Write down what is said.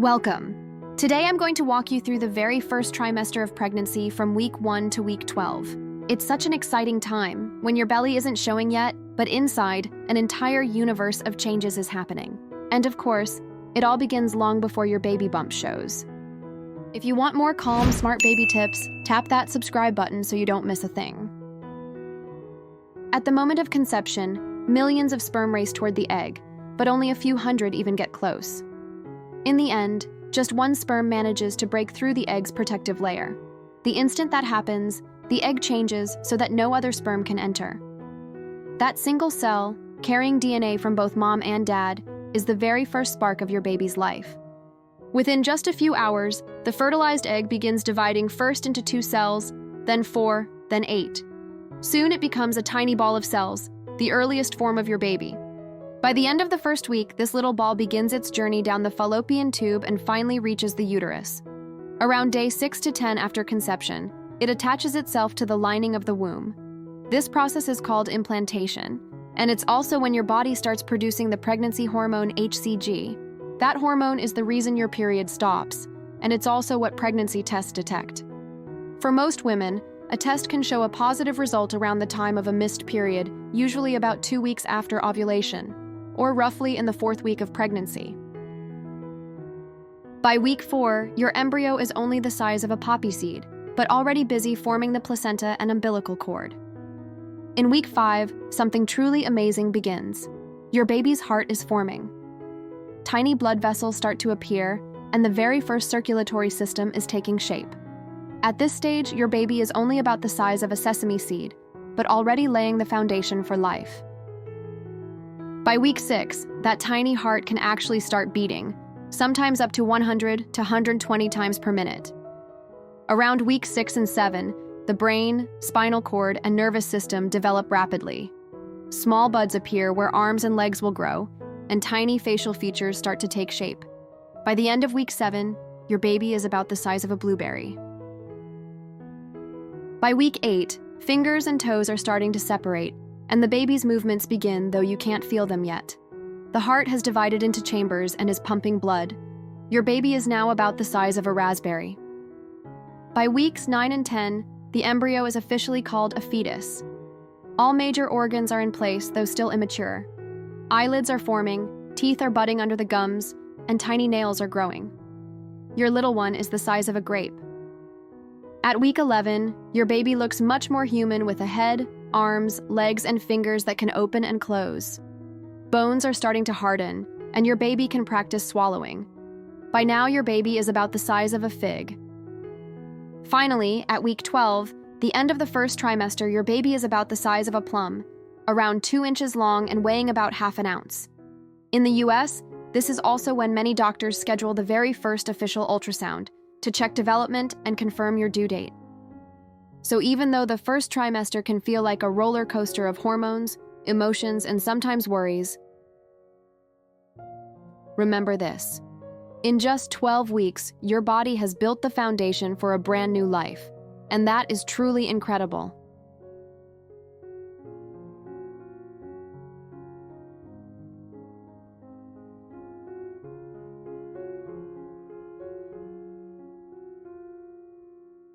Welcome. Today I'm going to walk you through the very first trimester of pregnancy from week 1 to week 12. It's such an exciting time, when your belly isn't showing yet, but inside, an entire universe of changes is happening. And of course, it all begins long before your baby bump shows. If you want more calm, smart baby tips, tap that subscribe button so you don't miss a thing. At the moment of conception, millions of sperm race toward the egg, but only a few hundred even get close. In the end, just one sperm manages to break through the egg's protective layer. The instant that happens, the egg changes so that no other sperm can enter. That single cell, carrying DNA from both mom and dad, is the very first spark of your baby's life. Within just a few hours, the fertilized egg begins dividing first into 2 cells, then 4, then 8. Soon it becomes a tiny ball of cells, the earliest form of your baby. By the end of the first week, this little ball begins its journey down the fallopian tube and finally reaches the uterus. Around day 6 to 10 after conception, it attaches itself to the lining of the womb. This process is called implantation, and it's also when your body starts producing the pregnancy hormone HCG. That hormone is the reason your period stops, and it's also what pregnancy tests detect. For most women, a test can show a positive result around the time of a missed period, usually about 2 weeks after ovulation, or roughly in the 4th week of pregnancy. By week 4, your embryo is only the size of a poppy seed, but already busy forming the placenta and umbilical cord. In week 5, something truly amazing begins. Your baby's heart is forming. Tiny blood vessels start to appear, and the very first circulatory system is taking shape. At this stage, your baby is only about the size of a sesame seed, but already laying the foundation for life. By week 6, that tiny heart can actually start beating, sometimes up to 100 to 120 times per minute. Around week 6 and 7, the brain, spinal cord, and nervous system develop rapidly. Small buds appear where arms and legs will grow, and tiny facial features start to take shape. By the end of week 7, your baby is about the size of a blueberry. By week 8, fingers and toes are starting to separate, and the baby's movements begin, though you can't feel them yet. The heart has divided into chambers and is pumping blood. Your baby is now about the size of a raspberry. By weeks 9 and 10, the embryo is officially called a fetus. All major organs are in place, though still immature. Eyelids are forming, teeth are budding under the gums, and tiny nails are growing. Your little one is the size of a grape. At week 11, your baby looks much more human with a head, arms, legs, and fingers that can open and close. Bones are starting to harden, and your baby can practice swallowing. By now, your baby is about the size of a fig. Finally, at week 12, the end of the first trimester, your baby is about the size of a plum, around 2 inches long and weighing about half an ounce. In the US, this is also when many doctors schedule the very first official ultrasound to check development and confirm your due date. So even though the first trimester can feel like a roller coaster of hormones, emotions, and sometimes worries, remember this. In just 12 weeks, your body has built the foundation for a brand new life, and that is truly incredible.